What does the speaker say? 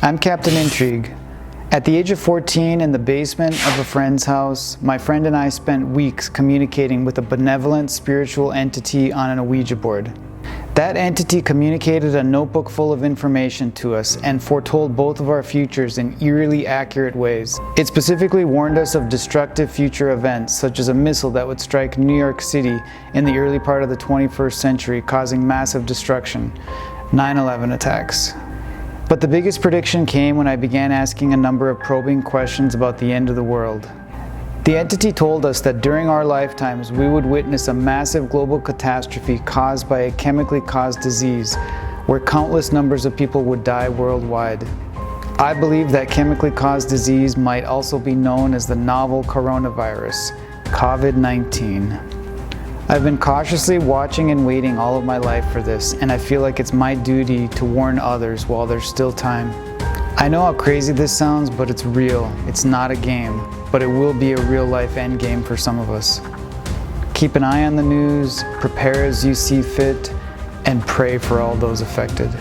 I'm Captain Intrigue. At the age of 14, in the basement of a friend's house, my friend and I spent weeks communicating with a benevolent spiritual entity on an Ouija board. That entity communicated a notebook full of information to us and foretold both of our futures in eerily accurate ways. It specifically warned us of destructive future events, such as a missile that would strike New York City in the early part of the 21st century, causing massive destruction, 9/11 attacks. But the biggest prediction came when I began asking a number of probing questions about the end of the world. The entity told us that during our lifetimes we would witness a massive global catastrophe caused by a chemically caused disease, where countless numbers of people would die worldwide. I believe that chemically caused disease might also be known as the novel coronavirus, COVID-19. I've been cautiously watching and waiting all of my life for this, and I feel like it's my duty to warn others while there's still time. I know how crazy this sounds, but it's real. It's not a game, but it will be a real-life endgame for some of us. Keep an eye on the news, prepare as you see fit, and pray for all those affected.